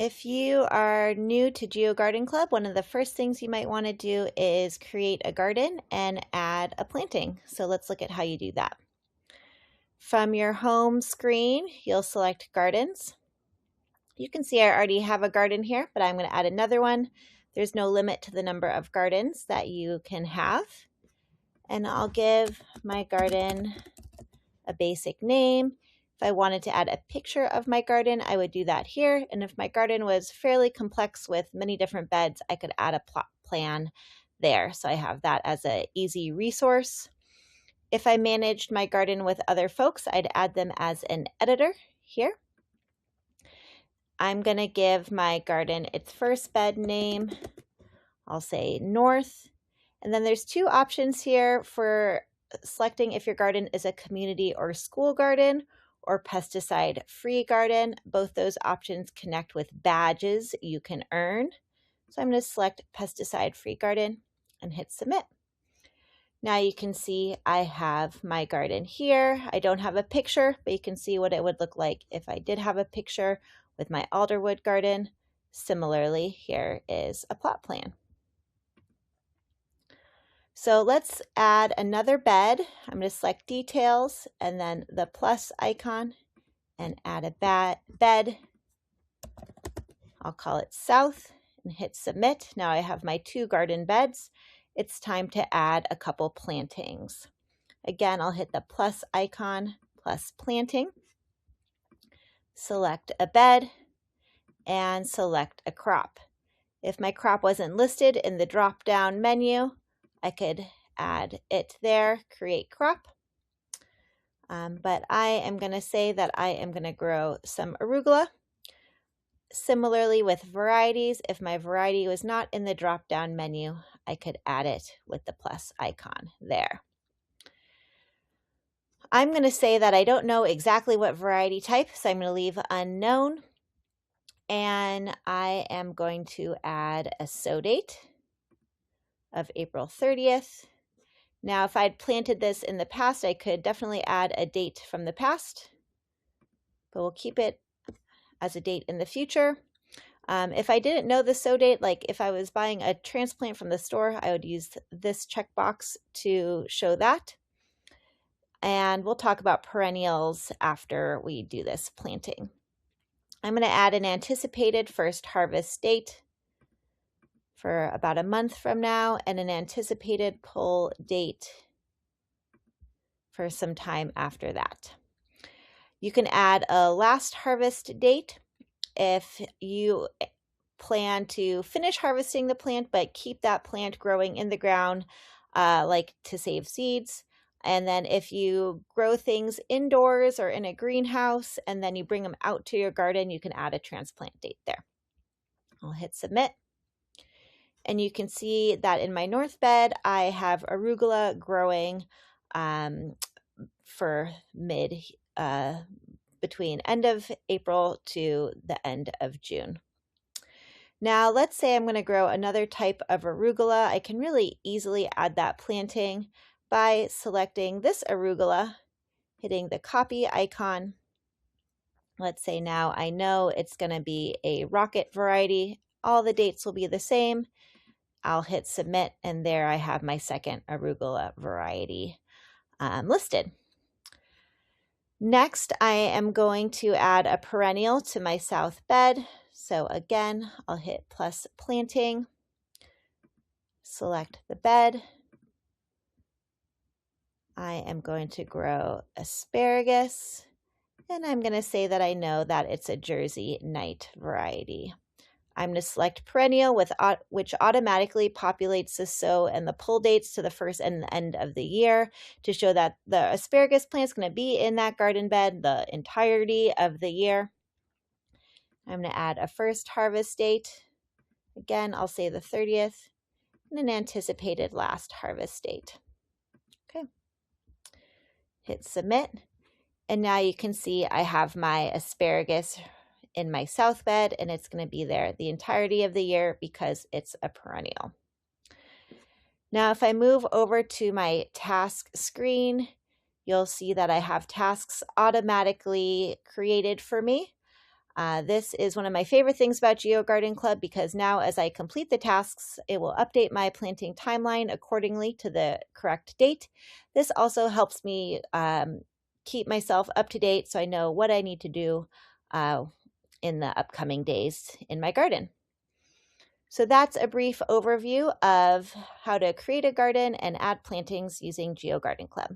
If you are new to GeoGardenClub, one of the first things you might want to do is create a garden and add a planting. So let's look at how you do that. From your home screen, you'll select Gardens. You can see I already have a garden here, but I'm going to add another one. There's no limit to the number of gardens that you can have. And I'll give my garden a basic name. If I wanted to add a picture of my garden, I would do that here. And if my garden was fairly complex with many different beds, I could add a plot plan there. So I have that as an easy resource. If I managed my garden with other folks, I'd add them as an editor here. I'm going to give my garden its first bed name. I'll say North. And then there's two options here for selecting if your garden is a community or school garden or pesticide-free garden. Both those options connect with badges you can earn. So I'm going to select pesticide-free garden and hit submit. Now you can see I have my garden here. I don't have a picture, but you can see what it would look like if I did have a picture with my alderwood garden. Similarly, here is a plot plan. So let's add another bed. I'm going to select details and then the plus icon and add a bed. I'll call it South and hit submit. Now I have my two garden beds. It's time to add a couple plantings. Again, I'll hit the plus icon, plus planting, select a bed, and select a crop. If my crop wasn't listed in the drop-down menu, I could add it there, create crop. But I am going to say that I am going to grow some arugula. Similarly with varieties, if my variety was not in the drop-down menu, I could add it with the plus icon there. I'm going to say that I don't know exactly what variety type, so I'm going to leave unknown. And I am going to add a sow date of April 30th. Now, if I'd planted this in the past, I could definitely add a date from the past, but we'll keep it as a date in the future. If I didn't know the sow date, like if I was buying a transplant from the store, I would use this checkbox to show that. And we'll talk about perennials after we do this planting. I'm going to add an anticipated first harvest date for about a month from now and an anticipated pull date for some time after that. You can add a last harvest date if you plan to finish harvesting the plant but keep that plant growing in the ground, like to save seeds. And then if you grow things indoors or in a greenhouse and then you bring them out to your garden, you can add a transplant date there. I'll hit submit. And you can see that in my north bed, I have arugula growing for between end of April to the end of June. Now let's say I'm going to grow another type of arugula. I can really easily add that planting by selecting this arugula, hitting the copy icon. Let's say now I know it's going to be a rocket variety. All the dates will be the same. I'll hit submit, and there I have my second arugula variety listed. Next, I am going to add a perennial to my south bed. So again, I'll hit plus planting, select the bed. I am going to grow asparagus, and I'm going to say that I know that it's a Jersey night variety. I'm going to select perennial, which automatically populates the sow and the pull dates to the first and the end of the year to show that the asparagus plant is going to be in that garden bed the entirety of the year. I'm going to add a first harvest date. Again, I'll say the 30th and an anticipated last harvest date. Okay. Hit submit. And now you can see I have my asparagus in my south bed, and it's going to be there the entirety of the year because it's a perennial. Now, if I move over to my task screen, you'll see that I have tasks automatically created for me. This is one of my favorite things about GeoGardenClub because now as I complete the tasks, it will update my planting timeline accordingly to the correct date. This also helps me keep myself up to date so I know what I need to do in the upcoming days in my garden. So that's a brief overview of how to create a garden and add plantings using GeoGardenClub.